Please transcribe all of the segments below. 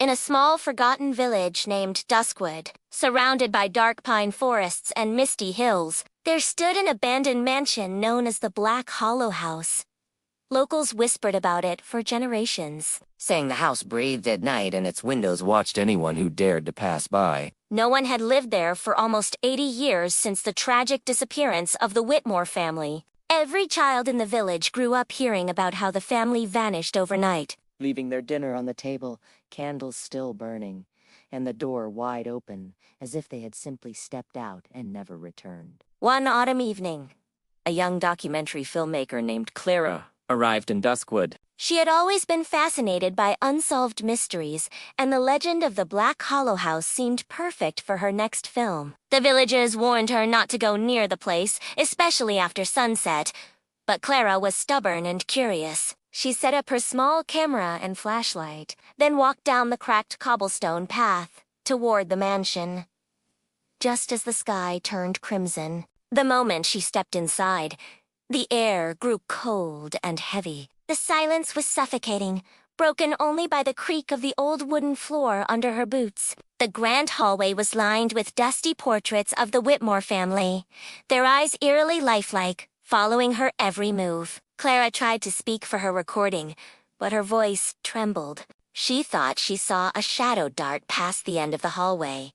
In a small, forgotten village named Duskwood, surrounded by dark pine forests and misty hills, there stood an abandoned mansion known as the Black Hollow House. Locals whispered about it for generations, saying the house breathed at night and its windows watched anyone who dared to pass by. No one had lived there for almost 80 years since the tragic disappearance of the Whitmore family. Every child in the village grew up hearing about how the family vanished overnight, leaving their dinner on the table, candles still burning, and the door wide open, as if they had simply stepped out and never returned. One autumn evening, a young documentary filmmaker named Clara arrived in Duskwood. She had always been fascinated by unsolved mysteries, and the legend of the Black Hollow House seemed perfect for her next film. The villagers warned her not to go near the place, especially after sunset, but Clara was stubborn and curious. She set up her small camera and flashlight, then walked down the cracked cobblestone path toward the mansion. Just as the sky turned crimson, the moment she stepped inside, the air grew cold and heavy. The silence was suffocating, broken only by the creak of the old wooden floor under her boots. The grand hallway was lined with dusty portraits of the Whitmore family, their eyes eerily lifelike, following her every move. Clara tried to speak for her recording, but her voice trembled. She thought she saw a shadow dart past the end of the hallway,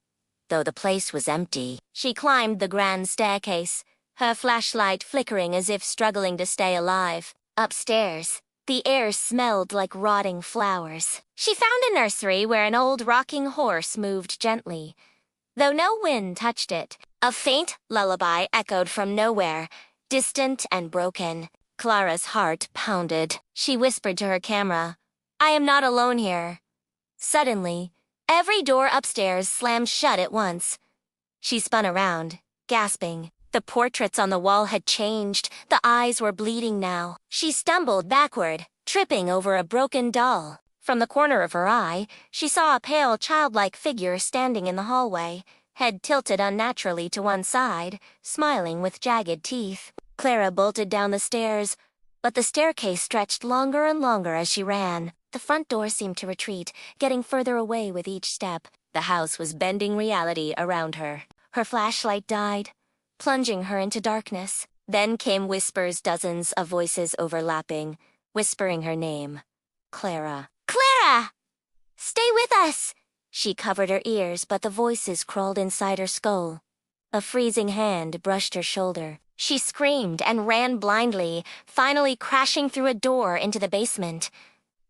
though the place was empty. She climbed the grand staircase, her flashlight flickering as if struggling to stay alive. Upstairs, the air smelled like rotting flowers. She found a nursery where an old rocking horse moved gently, though no wind touched it. A faint lullaby echoed from nowhere, distant and broken. Clara's heart pounded. She whispered to her camera, "I am not alone here." Suddenly, every door upstairs slammed shut at once. She spun around, gasping. The portraits on the wall had changed. The eyes were bleeding now. She stumbled backward, tripping over a broken doll. From the corner of her eye, she saw a pale, childlike figure standing in the hallway, head tilted unnaturally to one side, smiling with jagged teeth. Clara bolted down the stairs, but the staircase stretched longer and longer as she ran. The front door seemed to retreat, getting further away with each step. The house was bending reality around her. Her flashlight died, plunging her into darkness. Then came whispers, dozens of voices overlapping, whispering her name. Clara. Clara! Stay with us! She covered her ears, but the voices crawled inside her skull. A freezing hand brushed her shoulder. She screamed and ran blindly, finally crashing through a door into the basement.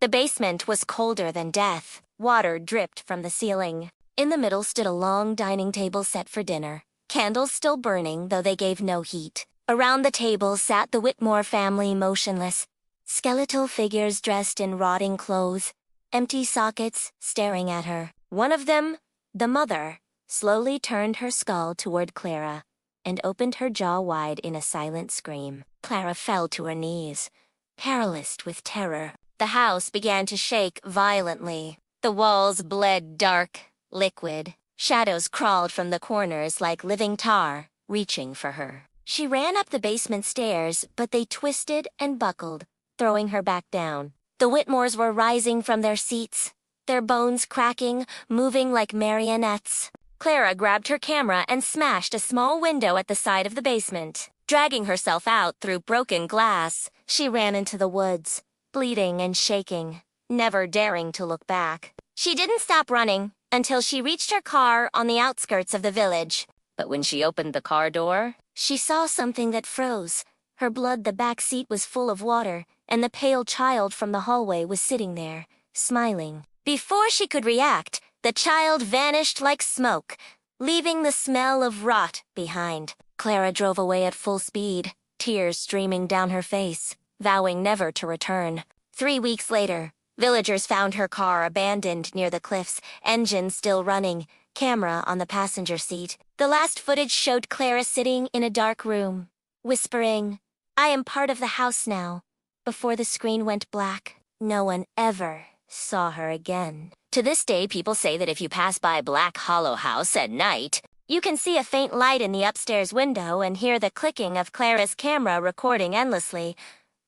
The basement was colder than death. Water dripped from the ceiling. In the middle stood a long dining table set for dinner. Candles still burning, though they gave no heat. Around the table sat the Whitmore family motionless, skeletal figures dressed in rotting clothes, empty sockets staring at her. One of them, the mother, slowly turned her skull toward Clara and opened her jaw wide in a silent scream. Clara fell to her knees, paralyzed with terror. The house began to shake violently. The walls bled dark, liquid. Shadows crawled from the corners like living tar, reaching for her. She ran up the basement stairs, but they twisted and buckled, throwing her back down. The Whitmores were rising from their seats, their bones cracking, moving like marionettes. Clara grabbed her camera and smashed a small window at the side of the basement. Dragging herself out through broken glass, she ran into the woods, bleeding and shaking, never daring to look back. She didn't stop running until she reached her car on the outskirts of the village. But when she opened the car door, she saw something that froze. Her blood, the back seat was full of water, and the pale child from the hallway was sitting there, smiling. Before she could react, the child vanished like smoke, leaving the smell of rot behind. Clara drove away at full speed, tears streaming down her face, vowing never to return. 3 weeks later, villagers found her car abandoned near the cliffs, engine still running, camera on the passenger seat. The last footage showed Clara sitting in a dark room, whispering, "I am part of the house now." Before the screen went black, no one ever saw her again. To this day, people say that if you pass by Black Hollow House at night, you can see a faint light in the upstairs window and hear the clicking of Clara's camera recording endlessly,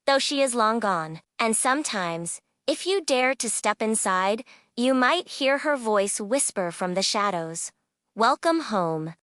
though she is long gone. And sometimes, if you dare to step inside, You might hear her voice whisper from the shadows. Welcome home.